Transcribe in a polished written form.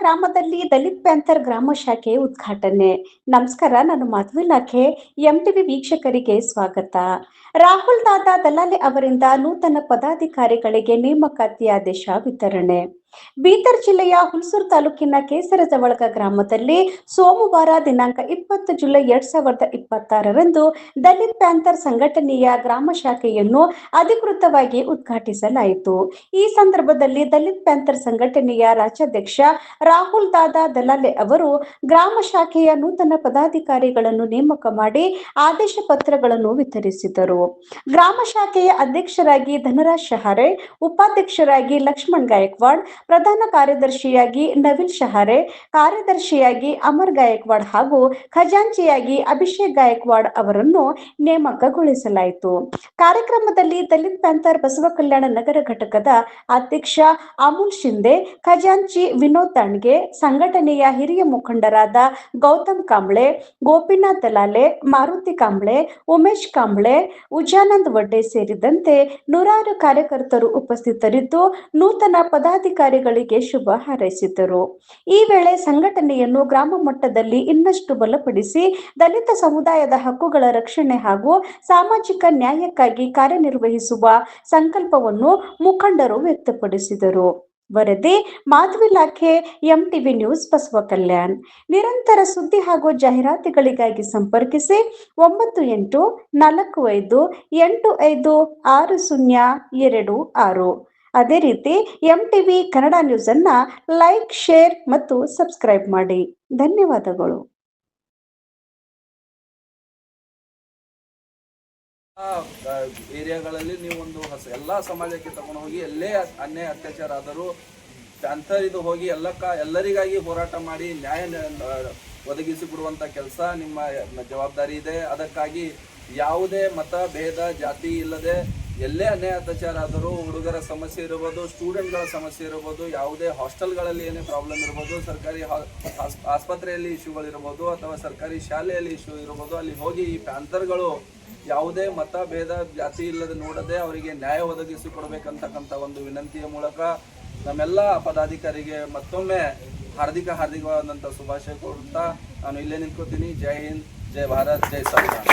ಗ್ರಾಮದಲ್ಲಿ ದಲಿತ್ ಪ್ಯಾಂಥರ್ ಗ್ರಾಮ ಶಾಖೆ ಉದ್ಘಾಟನೆ. ನಮಸ್ಕಾರ, ನಾನು ಮಾಧವಿ ಲಾಖೆ. ಎಂಟಿವಿ ವೀಕ್ಷಕರಿಗೆ ಸ್ವಾಗತ. ರಾಹುಲ್ ದಾದಾ ದಲಾಲೆ ಅವರಿಂದ ನೂತನ ಪದಾಧಿಕಾರಿಗಳಿಗೆ ನೇಮಕಾತಿ ಆದೇಶ ವಿತರಣೆ. ಬೀದರ್ ಜಿಲ್ಲೆಯ ಹುಣಸೂರು ತಾಲೂಕಿನ ಕೇಸರಜವಳಗ ಗ್ರಾಮದಲ್ಲಿ ಸೋಮವಾರ ದಿನಾಂಕ 20 ಜುಲೈ 2026ರಂದು ದಲಿತ್ ಪ್ಯಾಂಥರ್ ಸಂಘಟನೆಯ ಗ್ರಾಮ ಶಾಖೆಯನ್ನು ಅಧಿಕೃತವಾಗಿ ಉದ್ಘಾಟಿಸಲಾಯಿತು. ಈ ಸಂದರ್ಭದಲ್ಲಿ ದಲಿತ್ ಪ್ಯಾಂಥರ್ ಸಂಘಟನೆಯ ರಾಜ್ಯಾಧ್ಯಕ್ಷ ರಾಹುಲ್ ದಾದಾ ದಲಾಲೆ ಅವರು ಗ್ರಾಮ ಶಾಖೆಯ ನೂತನ ಪದಾಧಿಕಾರಿಗಳನ್ನು ನೇಮಕ ಮಾಡಿ ಆದೇಶ ಪತ್ರಗಳನ್ನು ವಿತರಿಸಿದರು. ಗ್ರಾಮ ಶಾಖೆಯ ಅಧ್ಯಕ್ಷರಾಗಿ ಧನರಾಜ್ ಶಹಾರೆ, ಉಪಾಧ್ಯಕ್ಷರಾಗಿ ಲಕ್ಷ್ಮಣ್ ಗಾಯಕ್ವಾಡ್, ಪ್ರಧಾನ ಕಾರ್ಯದರ್ಶಿಯಾಗಿ ನವಿಲ್ ಶಹಾರೆ, ಕಾರ್ಯದರ್ಶಿಯಾಗಿ ಅಮರ್ ಗಾಯಕ್ವಾಡ್ ಹಾಗೂ ಖಜಾಂಚಿಯಾಗಿ ಅಭಿಷೇಕ್ ಗಾಯಕ್ವಾಡ್ ಅವರನ್ನು ನೇಮಕಗೊಳಿಸಲಾಯಿತು. ಕಾರ್ಯಕ್ರಮದಲ್ಲಿ ದಲಿತ್ ಪ್ಯಾಂಥರ್ ಬಸವ ಕಲ್ಯಾಣ ನಗರ ಘಟಕದ ಅಧ್ಯಕ್ಷ ಅಮೂಲ್ ಶಿಂದೆ, ಖಜಾಂಚಿ ವಿನೋದ್ ದಾಂಡ್ಗೆ, ಸಂಘಟನೆಯ ಹಿರಿಯ ಮುಖಂಡರಾದ ಗೌತಮ್ ಕಾಂಬ್ಳೆ, ಗೋಪಿನಾಥ್ ದಲಾಲೆ, ಮಾರುತಿ ಕಾಂಬ್ಳೆ, ಉಮೇಶ್ ಕಾಂಬ್ಳೆ, ಉಜಾನಂದ್ ವಡ್ಡೆ ಸೇರಿದಂತೆ ನೂರಾರು ಕಾರ್ಯಕರ್ತರು ಉಪಸ್ಥಿತರಿದ್ದು ನೂತನ ಪದಾಧಿಕಾರಿಗಳಿಗೆ ಶುಭ ಹಾರೈಸಿದರು. ಈ ವೇಳೆ ಸಂಘಟನೆಯನ್ನು ಗ್ರಾಮ ಮಟ್ಟದಲ್ಲಿ ಇನ್ನಷ್ಟು ಬಲಪಡಿಸಿ ದಲಿತ ಸಮುದಾಯದ ಹಕ್ಕುಗಳ ರಕ್ಷಣೆ ಹಾಗೂ ಸಾಮಾಜಿಕ ನ್ಯಾಯಕ್ಕಾಗಿ ಕಾರ್ಯನಿರ್ವಹಿಸುವ ಸಂಕಲ್ಪವನ್ನು ಮುಖಂಡರು ವ್ಯಕ್ತಪಡಿಸಿದರು. ವರದಿ ಮಾಧವಿ ಲಾಖೆ, ಎಂಟಿವಿ ನ್ಯೂಸ್, ಬಸವ ಕಲ್ಯಾಣ್. ನಿರಂತರ ಸುದ್ದಿ ಹಾಗೂ ಜಾಹೀರಾತುಗಳಿಗಾಗಿ ಸಂಪರ್ಕಿಸಿ 9845856026. ಅದೇ ರೀತಿ ಎಂಟಿವಿ ಕನ್ನಡ ನ್ಯೂಸ್ ಅನ್ನ ಲೈಕ್, ಶೇರ್ ಮತ್ತು ಸಬ್ಸ್ಕ್ರೈಬ್ ಮಾಡಿ. ಧನ್ಯವಾದಗಳು. ಏರಿಯಾಗಳಲ್ಲಿ ನೀವು ಒಂದು ಎಲ್ಲ ಸಮಾಜಕ್ಕೆ ತಗೊಂಡು ಹೋಗಿ ಎಲ್ಲೇ ಅನ್ಯಾಯ ಅತ್ಯಾಚಾರ ಆದರೂ ಪ್ಯಾಂಥರ್ ಇದು ಹೋಗಿ ಎಲ್ಲರಿಗಾಗಿ ಹೋರಾಟ ಮಾಡಿ ನ್ಯಾಯ ಒದಗಿಸಿ ಕೊಡುವಂಥ ಕೆಲಸ ನಿಮ್ಮ ಜವಾಬ್ದಾರಿ ಇದೆ. ಅದಕ್ಕಾಗಿ ಯಾವುದೇ ಮತ ಭೇದ ಜಾತಿ ಇಲ್ಲದೆ ಎಲ್ಲೇ ಅನ್ಯಾಯ ಅತ್ಯಾಚಾರ ಆದರೂ, ಹುಡುಗರ ಸಮಸ್ಯೆ ಇರ್ಬೋದು, ಸ್ಟೂಡೆಂಟ್ಗಳ ಸಮಸ್ಯೆ ಇರ್ಬೋದು, ಯಾವುದೇ ಹಾಸ್ಟೆಲ್ಗಳಲ್ಲಿ ಏನೇ ಪ್ರಾಬ್ಲಮ್ ಇರ್ಬೋದು, ಸರ್ಕಾರಿ ಆಸ್ಪತ್ರೆಯಲ್ಲಿ ಇಶ್ಯೂಗಳಿರ್ಬೋದು ಅಥವಾ ಸರ್ಕಾರಿ ಶಾಲೆಯಲ್ಲಿ ಇಶ್ಯೂ ಇರ್ಬೋದು, ಅಲ್ಲಿ ಹೋಗಿ ಈ ಪ್ಯಾಂಥರ್ಗಳು ಯಾವುದೇ ಮತ ಭೇದ ಜಾತಿ ಇಲ್ಲದೆ ನೋಡದೆ ಅವರಿಗೆ ನ್ಯಾಯ ಒದಗಿಸಿ ಕೊಡಬೇಕಂತಕ್ಕಂಥ ಒಂದು ವಿನಂತಿಯ ಮೂಲಕ ನಮ್ಮೆಲ್ಲ ಪದಾಧಿಕಾರಿಗೆ ಮತ್ತೊಮ್ಮೆ ಹಾರ್ದಿಕವಾದಂಥ ಶುಭಾಶಯ ಕೊಡುತ್ತಾ ನಾನು ಇಲ್ಲೇ ನಿಂತ್ಕೋತೀನಿ. ಜೈ ಹಿಂದ್, ಜೈ ಭಾರತ್, ಜೈ ಸಂವಿಧಾನ.